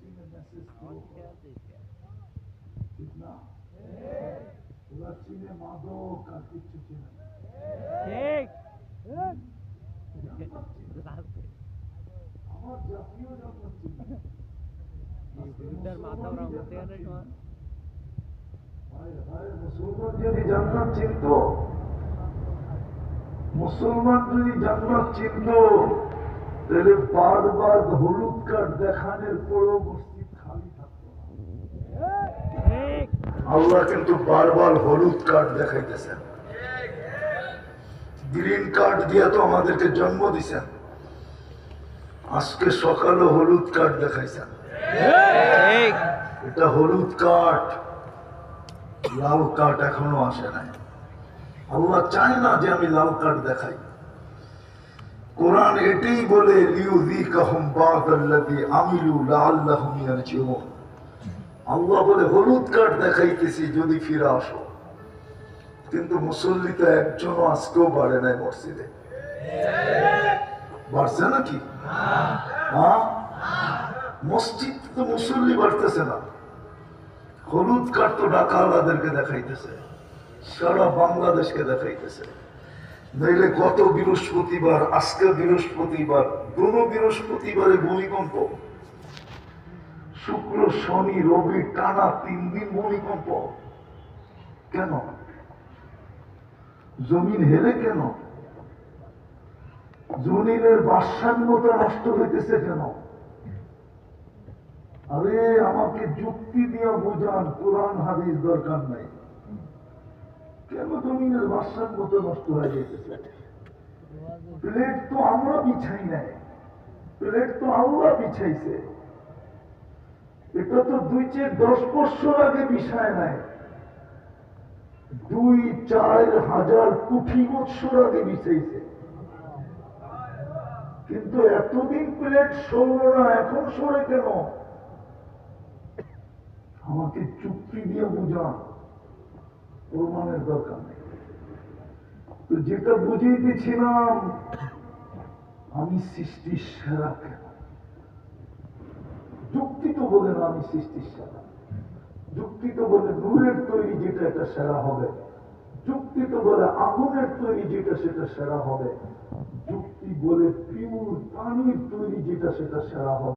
চীনে মেসেজ ঠিক না? ওরা চীনে মাদক আর কিচ্ছু চিনে না। জান্নাত চিনে। আমার জাতীয় জান্নাত চিনে না। আজকে মুসলমানই জান্নাত চিনে না। হায় হায়, মুসলমান যদি জান্নাত চিনত, মুসলমান যদি জান্নাত চিনত, তাহলে বারবার হলুদ কার্ড দেখানোর পরেও মসজিদ খালি থাকতো না। আল্লাহ কিন্তু বারবার হলুদ কার্ড দেখাইতেছেন। গ্রিন কার্ড দিয়ে তো আমাদেরকে জন্ম দিছেন, আজকে সকালে হলুদ কার্ড দেখাইছেন। এটা হলুদ কার্ড, লাল কার্ড এখনো আসে নাই। আল্লাহ চায় না যে আমি লাল কার্ড দেখাই। কোরআন এটাই বলে, লিউযীকাহুম বা'দাল্লাযী আমিলু লাআল্লাহুম ইয়ারজিউন। আল্লাহ বলে হলুদ কার্ড দেখাইতেছি যদি ফিরে আসো। কিন্তু মুসল্লি তো একজনও আজকেও বাড়ে নাই মসজিদে। বাড়ছে নাকি? হ্যাঁ, মসজিদ তো মুসল্লি বাড়তেছে না। হলুদ কার্ড তো ঢাকাওয়ালাদেরকে দেখাইতেছে, সারা বাংলাদেশকে দেখাইতেছে। নইলে গত বৃহস্পতিবার, আজকে বৃহস্পতিবার, কোন বৃহস্পতিবারে ভূমিকম্প, শুক্র শনি রবি টানা 3 দিন ভূমিকম্প। কেন? জমিন হেলে কেন? জমিনের ভারসাম্যতা নষ্ট হইতেছে কেন? আরে আমাকে যুক্তি দিয়া বোঝান, কোরআন হাদিস দরকার নাই। কেন জমিনের ভারসাম্যতা নষ্ট হয়ে যাইতেছে? প্লেট তো আমরা বিছাই নাই, প্লেট তো আল্লাহ বিছাইছে। এটা তো 2-10 বছর আগে বিছায় নাই, 2-4 হাজার কোটি বছর আগে বিছাইছে। কিন্তু এতদিন প্লেট সরল না, এখন সরে কেন? আমাকে চুক্তি দিয়ে বুঝান, প্রমাণের দরকার নেই। তো যেটা বুঝাইতেছিলাম, আমি সৃষ্টির সেরা কেন? যুক্তি তো বলে না আমি সৃষ্টির সেরা, যুক্তি তো বলে নূরের তৈরি যেটা এটা সেরা হবে, যুক্তি তো বলে আগুনের তৈরি যেটা সেটা সেরা হবে, যুক্তি বলে পিওর পানির তৈরি যেটা সেটা সেরা হবে।